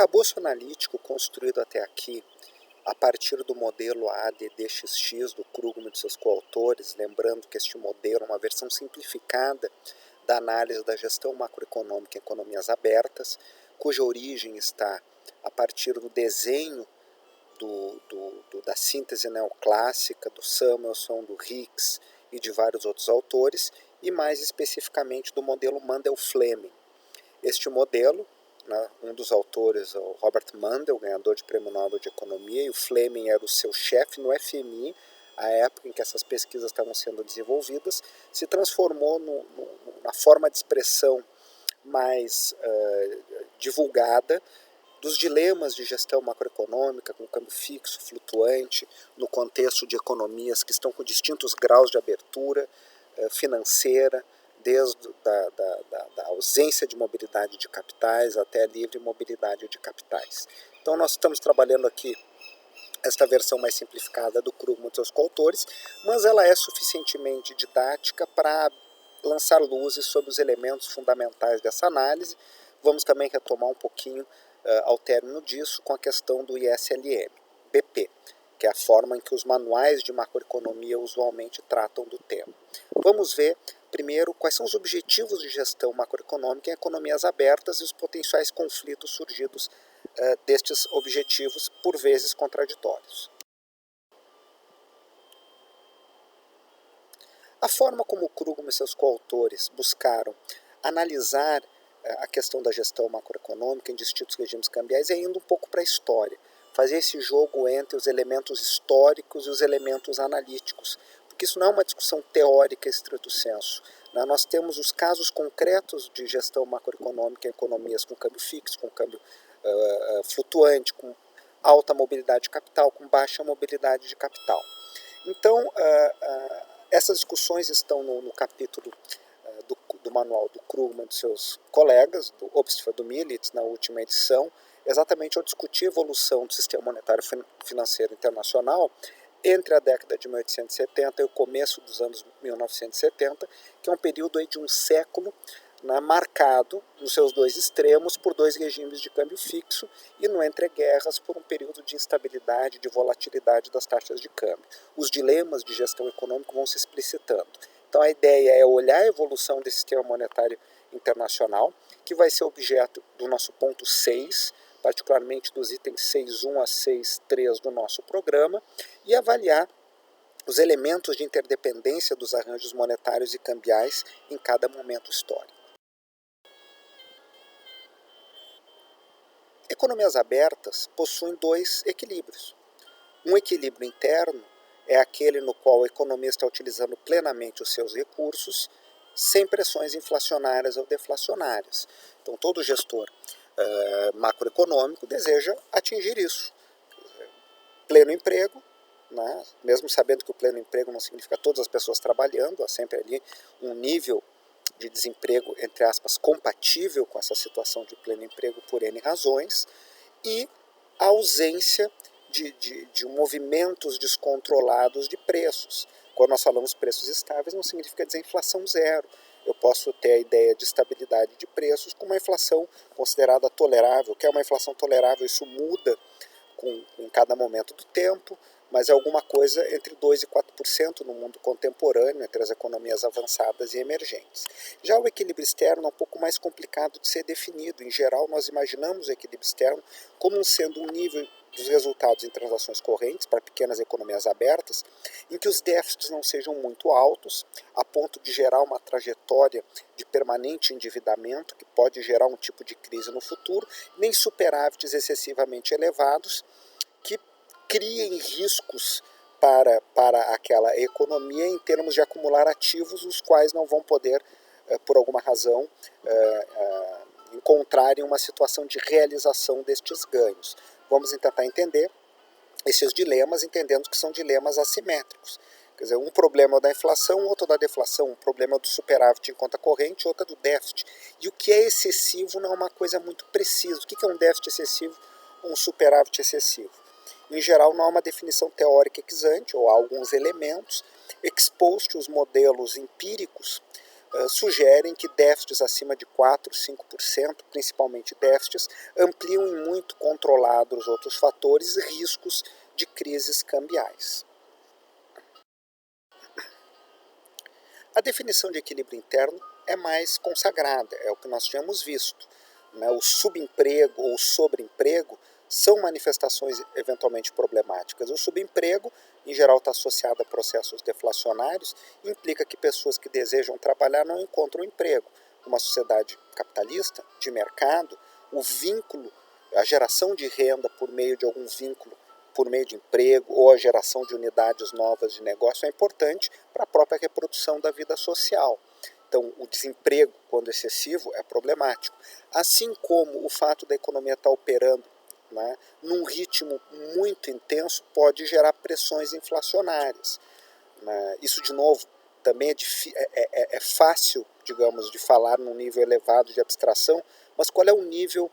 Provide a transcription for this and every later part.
arcabouço analítico construído até aqui, a partir do modelo ADDXX do Krugman e de seus coautores, lembrando que este modelo é uma versão simplificada da análise da gestão macroeconômica em economias abertas, cuja origem está a partir do desenho da síntese neoclássica, do Samuelson, do Hicks e de vários outros autores, e mais especificamente do modelo Mundell-Fleming. Este modelo, um dos autores, o Robert Mundell, ganhador de Prêmio Nobel de Economia, e o Fleming era o seu chefe no FMI, à época em que essas pesquisas estavam sendo desenvolvidas, se transformou na forma de expressão mais divulgada dos dilemas de gestão macroeconômica, com câmbio fixo, flutuante, no contexto de economias que estão com distintos graus de abertura financeira, desde da ausência de mobilidade de capitais até a livre mobilidade de capitais. Então nós estamos trabalhando aqui esta versão mais simplificada do Krugman e seus coautores, mas ela é suficientemente didática para lançar luzes sobre os elementos fundamentais dessa análise. Vamos também retomar um pouquinho ao término disso com a questão do ISLM, BP, que é a forma em que os manuais de macroeconomia usualmente tratam do tema. Vamos ver primeiro quais são os objetivos de gestão macroeconômica em economias abertas e os potenciais conflitos surgidos destes objetivos, por vezes contraditórios. A forma como Krugman e seus coautores buscaram analisar a questão da gestão macroeconômica em distintos regimes cambiais é indo um pouco para a história, fazer esse jogo entre os elementos históricos e os elementos analíticos, porque isso não é uma discussão teórica estrito sensu. Nós temos os casos concretos de gestão macroeconômica em economias com câmbio fixo, com câmbio flutuante, com alta mobilidade de capital, com baixa mobilidade de capital. Então, essas discussões estão no capítulo do manual do Krugman e de seus colegas, do Obstfeld e do Militz, na última edição, exatamente ao discutir a evolução do sistema monetário financeiro internacional entre a década de 1870 e o começo dos anos 1970, que é um período aí de um século marcado, nos seus dois extremos, por dois regimes de câmbio fixo e no entreguerras por um período de instabilidade, de volatilidade das taxas de câmbio. Os dilemas de gestão econômica vão se explicitando. Então a ideia é olhar a evolução desse sistema monetário internacional, que vai ser objeto do nosso ponto 6, particularmente dos itens 6.1 a 6.3 do nosso programa, e avaliar os elementos de interdependência dos arranjos monetários e cambiais em cada momento histórico. Economias abertas possuem dois equilíbrios. Um equilíbrio interno é aquele no qual a economia está utilizando plenamente os seus recursos, sem pressões inflacionárias ou deflacionárias. Então, todo gestor macroeconômico deseja atingir isso. Pleno emprego, mesmo sabendo que o pleno emprego não significa todas as pessoas trabalhando, há sempre ali um nível de desemprego, entre aspas, compatível com essa situação de pleno emprego por N razões, e a ausência de movimentos descontrolados de preços. Quando nós falamos preços estáveis, não significa dizer inflação zero. Eu posso ter a ideia de estabilidade de preços com uma inflação considerada tolerável. O que é uma inflação tolerável? Isso muda em cada momento do tempo, mas é alguma coisa entre 2% e 4% no mundo contemporâneo, entre as economias avançadas e emergentes. Já o equilíbrio externo é um pouco mais complicado de ser definido. Em geral, nós imaginamos o equilíbrio externo como sendo um nível dos resultados em transações correntes para pequenas economias abertas, em que os déficits não sejam muito altos, a ponto de gerar uma trajetória de permanente endividamento, que pode gerar um tipo de crise no futuro, nem superávites excessivamente elevados, que criem riscos para aquela economia em termos de acumular ativos, os quais não vão poder, por alguma razão, encontrarem uma situação de realização destes ganhos. Vamos tentar entender esses dilemas, entendendo que são dilemas assimétricos. Quer dizer, um problema da inflação, outro da deflação, um problema do superávit em conta corrente, outro do déficit. E o que é excessivo não é uma coisa muito precisa. O que é um déficit excessivo ou um superávit excessivo? Em geral, não há uma definição teórica ex ante, ou há alguns elementos expostos os modelos empíricos sugerem que déficits acima de 4, 5%, principalmente déficits, ampliam em muito controlados outros fatores e riscos de crises cambiais. A definição de equilíbrio interno é mais consagrada, é o que nós tínhamos visto. O subemprego ou sobreemprego são manifestações eventualmente problemáticas. O subemprego, em geral, está associado a processos deflacionários, implica que pessoas que desejam trabalhar não encontram emprego. Uma sociedade capitalista, de mercado, o vínculo, a geração de renda por meio de algum vínculo, por meio de emprego ou a geração de unidades novas de negócio é importante para a própria reprodução da vida social. Então, o desemprego, quando excessivo, é problemático. Assim como o fato da economia estar operando num ritmo muito intenso pode gerar pressões inflacionárias. Isso, de novo, também é fácil, digamos, de falar num nível elevado de abstração, mas qual é o nível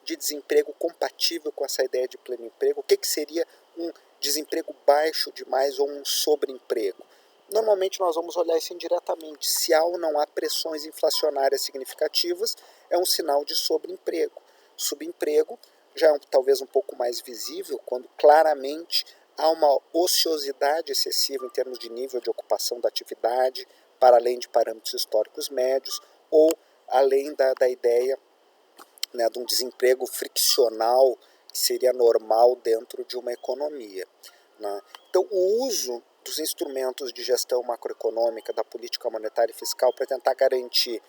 de desemprego compatível com essa ideia de pleno emprego? O que seria um desemprego baixo demais ou um sobreemprego? Normalmente nós vamos olhar isso indiretamente. Se há ou não há pressões inflacionárias significativas, é um sinal de sobreemprego. Subemprego já é talvez um pouco mais visível, quando claramente há uma ociosidade excessiva em termos de nível de ocupação da atividade, para além de parâmetros históricos médios, ou além da ideia de um desemprego friccional que seria normal dentro de uma economia. Então, o uso dos instrumentos de gestão macroeconômica, da política monetária e fiscal para tentar garantir,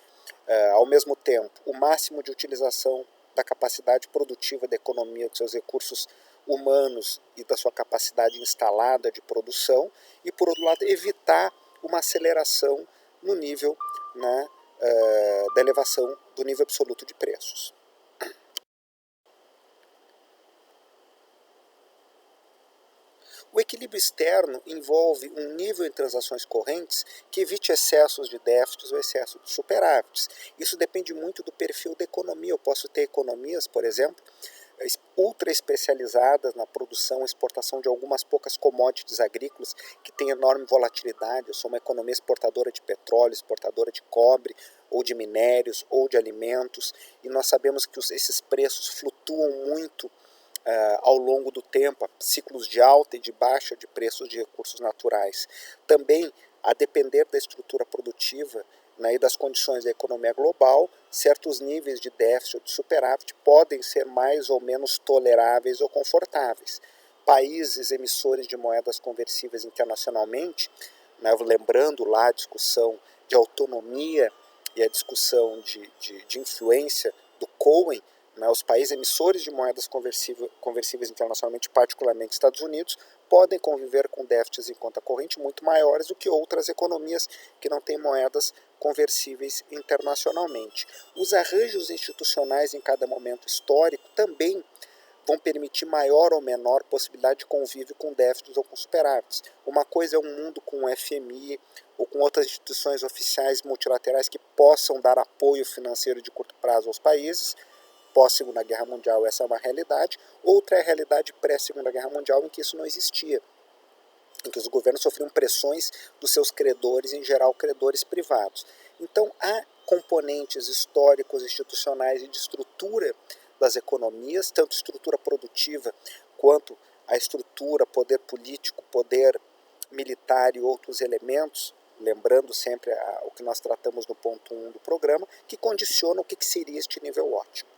ao mesmo tempo, o máximo de utilização da capacidade produtiva da economia, dos seus recursos humanos e da sua capacidade instalada de produção, e, por outro lado, evitar uma aceleração no nível da elevação do nível absoluto de preços. O equilíbrio externo envolve um nível de transações correntes que evite excessos de déficits ou excesso de superávites. Isso depende muito do perfil da economia. Eu posso ter economias, por exemplo, ultra especializadas na produção e exportação de algumas poucas commodities agrícolas que têm enorme volatilidade. Eu sou uma economia exportadora de petróleo, exportadora de cobre, ou de minérios, ou de alimentos, e nós sabemos que esses preços flutuam muito ao longo do tempo, ciclos de alta e de baixa de preços de recursos naturais. Também, a depender da estrutura produtiva e das condições da economia global, certos níveis de déficit ou de superávit podem ser mais ou menos toleráveis ou confortáveis. Países emissores de moedas conversíveis internacionalmente, lembrando lá a discussão de autonomia e a discussão de influência do Cohen, os países emissores de moedas conversíveis internacionalmente, particularmente Estados Unidos, podem conviver com déficits em conta corrente muito maiores do que outras economias que não têm moedas conversíveis internacionalmente. Os arranjos institucionais em cada momento histórico também vão permitir maior ou menor possibilidade de convívio com déficits ou com superávites. Uma coisa é um mundo com o FMI ou com outras instituições oficiais multilaterais que possam dar apoio financeiro de curto prazo aos países. Pós-Segunda Guerra Mundial, essa é uma realidade. Outra é a realidade pré-Segunda Guerra Mundial, em que isso não existia, em que os governos sofriam pressões dos seus credores, em geral credores privados. Então, há componentes históricos, institucionais e de estrutura das economias, tanto estrutura produtiva quanto a estrutura, poder político, poder militar e outros elementos, lembrando sempre o que nós tratamos no ponto 1 do programa, que condicionam o que seria este nível ótimo.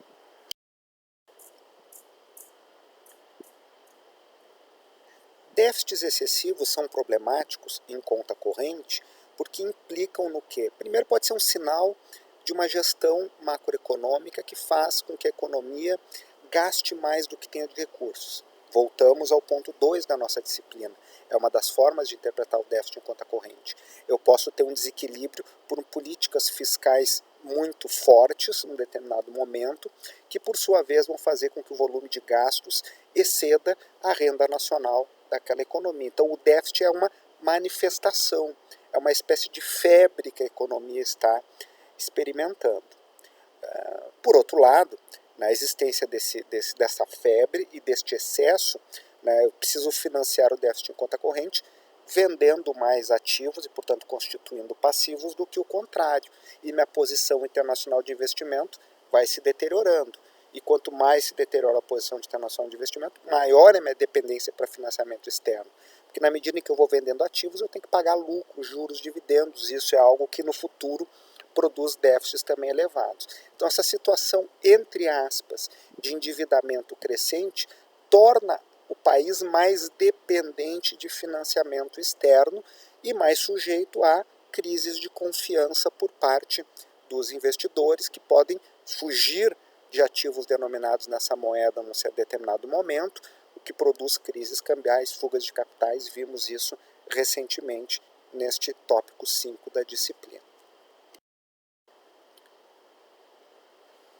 Déficits excessivos são problemáticos em conta corrente porque implicam no quê? Primeiro, pode ser um sinal de uma gestão macroeconômica que faz com que a economia gaste mais do que tenha de recursos. Voltamos ao ponto 2 da nossa disciplina. É uma das formas de interpretar o déficit em conta corrente. Eu posso ter um desequilíbrio por políticas fiscais muito fortes num determinado momento, que por sua vez vão fazer com que o volume de gastos exceda a renda nacional daquela economia. Então o déficit é uma manifestação, é uma espécie de febre que a economia está experimentando. Por outro lado, na existência dessa febre e deste excesso, eu preciso financiar o déficit em conta corrente vendendo mais ativos e, portanto, constituindo passivos do que o contrário. E minha posição internacional de investimento vai se deteriorando. E quanto mais se deteriora a posição internacional de investimento, maior é a minha dependência para financiamento externo. Porque na medida em que eu vou vendendo ativos, eu tenho que pagar lucros, juros, dividendos. Isso é algo que no futuro produz déficits também elevados. Então essa situação, entre aspas, de endividamento crescente, torna o país mais dependente de financiamento externo e mais sujeito a crises de confiança por parte dos investidores, que podem fugir de ativos denominados nessa moeda num determinado momento, o que produz crises cambiais, fugas de capitais. Vimos isso recentemente neste tópico 5 da disciplina.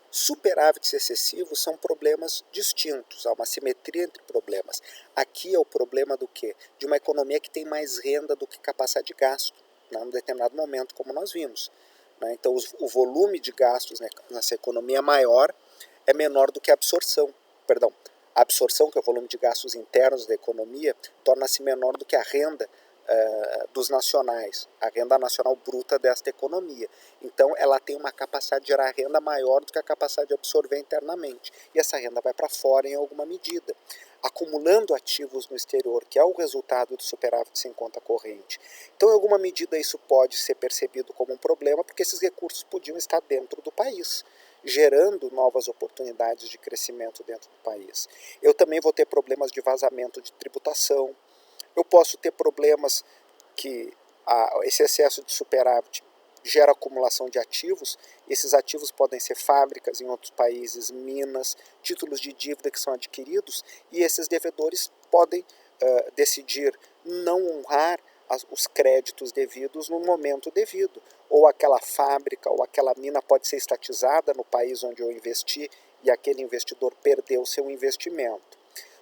Superávites excessivos são problemas distintos, há uma simetria entre problemas. Aqui é o problema do quê? De uma economia que tem mais renda do que capacidade de gasto, num determinado momento, como nós vimos. Então, o volume de gastos nessa economia maior é menor do que a absorção. Perdão, a absorção, que é o volume de gastos internos da economia, torna-se menor do que a renda dos nacionais, a renda nacional bruta desta economia. Então, ela tem uma capacidade de gerar renda maior do que a capacidade de absorver internamente. E essa renda vai para fora em alguma medida, acumulando ativos no exterior, que é o resultado do superávit sem conta corrente. Então, em alguma medida, isso pode ser percebido como um problema, porque esses recursos podiam estar dentro do país, gerando novas oportunidades de crescimento dentro do país. Eu também vou ter problemas de vazamento de tributação. Eu posso ter problemas que esse excesso de superávit gera acumulação de ativos. Esses ativos podem ser fábricas em outros países, minas, títulos de dívida que são adquiridos, e esses devedores podem decidir não honrar os créditos devidos no momento devido. Ou aquela fábrica ou aquela mina pode ser estatizada no país onde eu investi e aquele investidor perdeu seu investimento.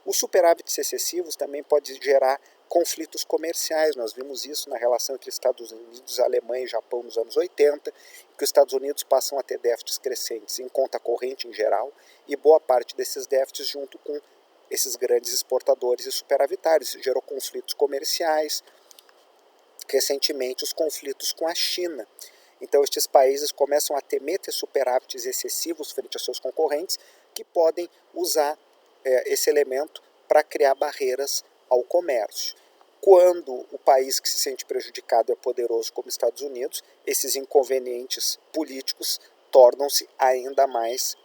Os superávites excessivos também podem gerar conflitos comerciais. Nós vimos isso na relação entre Estados Unidos, Alemanha e Japão nos anos 80, que os Estados Unidos passam a ter déficits crescentes em conta corrente em geral, e boa parte desses déficits junto com esses grandes exportadores e superavitários. Isso gerou conflitos comerciais, recentemente os conflitos com a China. Então estes países começam a temer ter superávites excessivos frente aos seus concorrentes, que podem usar esse elemento para criar barreiras ao comércio. Quando o país que se sente prejudicado é poderoso como Estados Unidos, esses inconvenientes políticos tornam-se ainda mais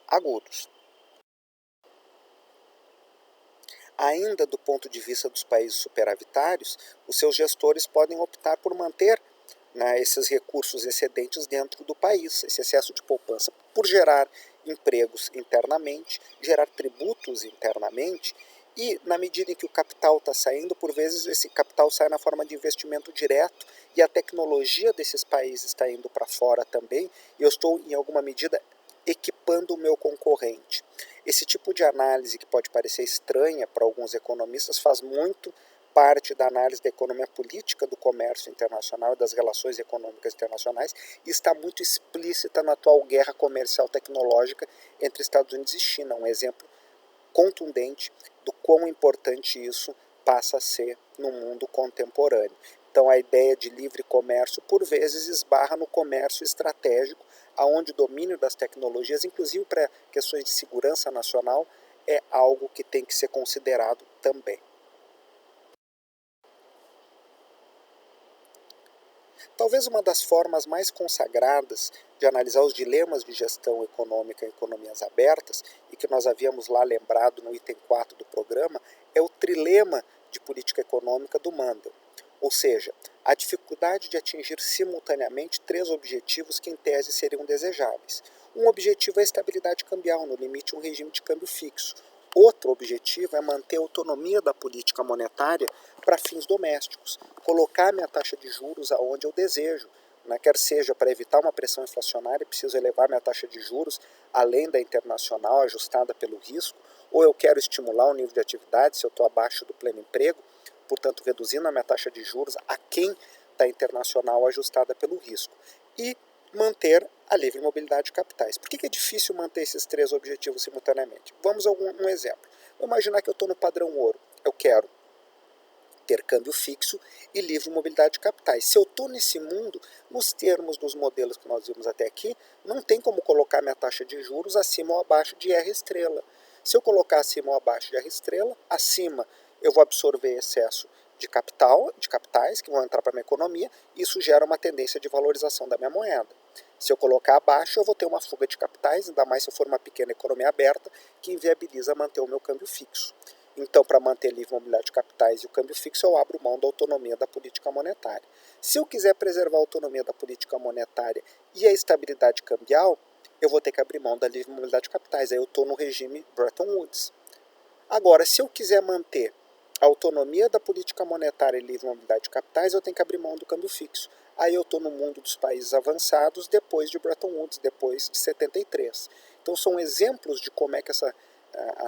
agudos. Ainda do ponto de vista dos países superavitários, os seus gestores podem optar por manter esses recursos excedentes dentro do país, esse excesso de poupança, por gerar empregos internamente, gerar tributos internamente, e na medida em que o capital está saindo, por vezes esse capital sai na forma de investimento direto, e a tecnologia desses países está indo para fora também, e eu estou, em alguma medida, equipando o meu concorrente. Esse tipo de análise, que pode parecer estranha para alguns economistas, faz muito parte da análise da economia política do comércio internacional e das relações econômicas internacionais, e está muito explícita na atual guerra comercial tecnológica entre Estados Unidos e China, um exemplo contundente do quão importante isso passa a ser no mundo contemporâneo. Então a ideia de livre comércio, por vezes, esbarra no comércio estratégico, onde o domínio das tecnologias, inclusive para questões de segurança nacional, é algo que tem que ser considerado também. Talvez uma das formas mais consagradas de analisar os dilemas de gestão econômica em economias abertas, e que nós havíamos lá lembrado no item 4 do programa, é o trilema de política econômica do Mandel. Ou seja, a dificuldade de atingir simultaneamente três objetivos que em tese seriam desejáveis. Um objetivo é a estabilidade cambial, no limite um regime de câmbio fixo. Outro objetivo é manter a autonomia da política monetária para fins domésticos, colocar minha taxa de juros aonde eu desejo, quer seja para evitar uma pressão inflacionária, preciso elevar minha taxa de juros além da internacional, ajustada pelo risco, ou eu quero estimular o nível de atividade se eu estou abaixo do pleno emprego, portanto reduzindo a minha taxa de juros aquém da internacional, ajustada pelo risco. E manter a livre mobilidade de capitais. Por que é difícil manter esses três objetivos simultaneamente? Vamos a um exemplo. Vou imaginar que eu estou no padrão ouro. Eu quero ter câmbio fixo e livre mobilidade de capitais. Se eu estou nesse mundo, nos termos dos modelos que nós vimos até aqui, não tem como colocar minha taxa de juros acima ou abaixo de R estrela. Se eu colocar acima ou abaixo de R estrela, acima eu vou absorver excesso de capitais que vão entrar para a minha economia, e isso gera uma tendência de valorização da minha moeda. Se eu colocar abaixo, eu vou ter uma fuga de capitais, ainda mais se eu for uma pequena economia aberta, que inviabiliza manter o meu câmbio fixo. Então, para manter livre mobilidade de capitais e o câmbio fixo, eu abro mão da autonomia da política monetária. Se eu quiser preservar a autonomia da política monetária e a estabilidade cambial, eu vou ter que abrir mão da livre mobilidade de capitais. Aí eu estou no regime Bretton Woods. Agora, se eu quiser manter a autonomia da política monetária e livre mobilidade de capitais, eu tenho que abrir mão do câmbio fixo. Aí eu estou no mundo dos países avançados depois de Bretton Woods, depois de 73. Então são exemplos de como é que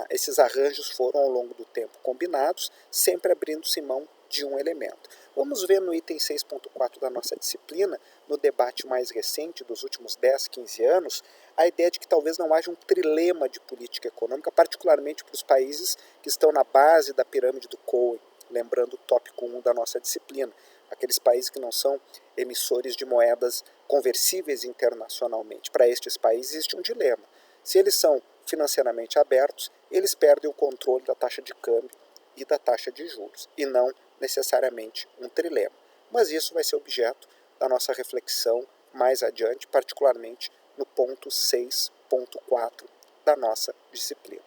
esses arranjos foram ao longo do tempo combinados, sempre abrindo-se mão de um elemento. Vamos ver no item 6.4 da nossa disciplina, no debate mais recente dos últimos 10, 15 anos, a ideia de que talvez não haja um trilema de política econômica, particularmente para os países que estão na base da pirâmide do Cohen, lembrando o tópico 1 da nossa disciplina, aqueles países que não são emissores de moedas conversíveis internacionalmente. Para estes países existe um dilema. Se eles são financeiramente abertos, eles perdem o controle da taxa de câmbio e da taxa de juros, e não necessariamente um trilema. Mas isso vai ser objeto da nossa reflexão mais adiante, particularmente no ponto 6.4 da nossa disciplina.